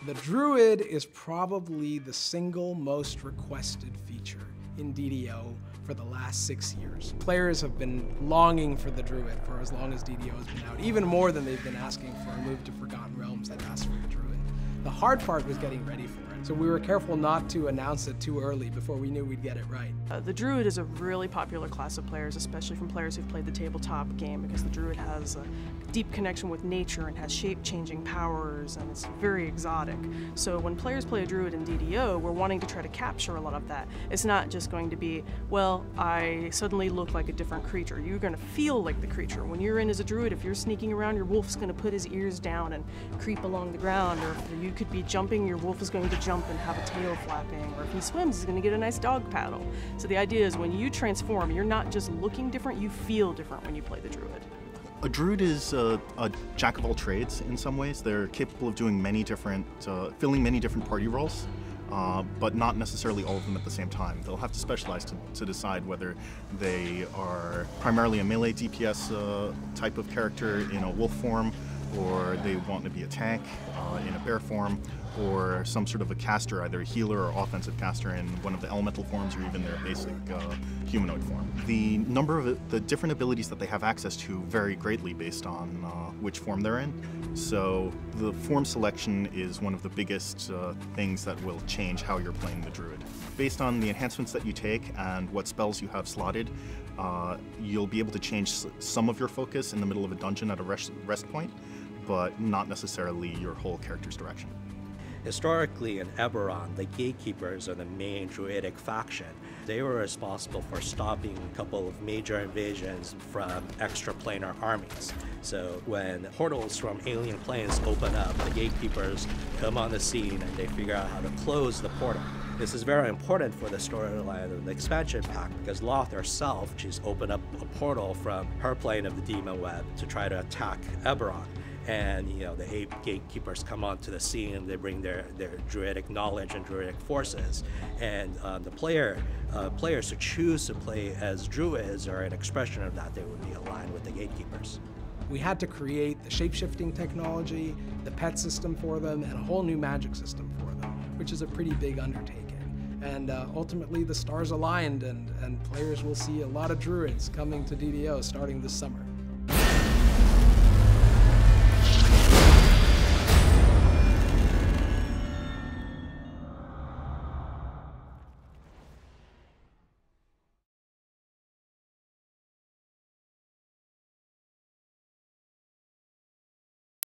The Druid is probably the single most requested feature in DDO for the last 6 years. Players have been longing for the Druid for as long as DDO has been out, even more than they've been asking for a move to Forgotten Realms that asked for the Druid. The hard part was getting ready for it, so we were careful not to announce it too early before we knew we'd get it right. The Druid is a really popular class of players, especially from players who've played the tabletop game, because the Druid has a deep connection with nature and has shape-changing powers, and it's very exotic. So when players play a Druid in DDO, we're wanting to try to capture a lot of that. It's not just going to be, well, I suddenly look like a different creature. You're going to feel like the creature. When you're in as a Druid, if you're sneaking around, your wolf's going to put his ears down and creep along the ground, or if you could be jumping, your wolf is going to jump and have a tail flapping, or if he swims, he's going to get a nice dog paddle. So the idea is when you transform, you're not just looking different, you feel different when you play the Druid. A Druid is a jack of all trades in some ways. They're capable of doing many different, filling many different party roles, but not necessarily all of them at the same time. They'll have to specialize to decide whether they are primarily a melee DPS type of character in a wolf form, or they want to be a tank in a bear form, or some sort of a caster, either a healer or offensive caster in one of the elemental forms, or even their basic humanoid form. The number of the different abilities that they have access to vary greatly based on which form they're in. So the form selection is one of the biggest things that will change how you're playing the Druid. Based on the enhancements that you take and what spells you have slotted, you'll be able to change some of your focus in the middle of a dungeon at a rest point, but not necessarily your whole character's direction. Historically in Eberron, the Gatekeepers are the main Druidic faction. They were responsible for stopping a couple of major invasions from extraplanar armies. So when portals from alien planes open up, the Gatekeepers come on the scene and they figure out how to close the portal. This is very important for the storyline of the expansion pack, because Loth herself, she's opened up a portal from her plane of the Demon Web to try to attack Eberron. And the 8 Gatekeepers come onto the scene, and they bring their Druidic knowledge and Druidic forces. And the players who choose to play as Druids are an expression of that. They would be aligned with the Gatekeepers. We had to create the shape-shifting technology, the pet system for them, and a whole new magic system for them, which is a pretty big undertaking. And ultimately the stars aligned, and players will see a lot of Druids coming to DDO starting this summer.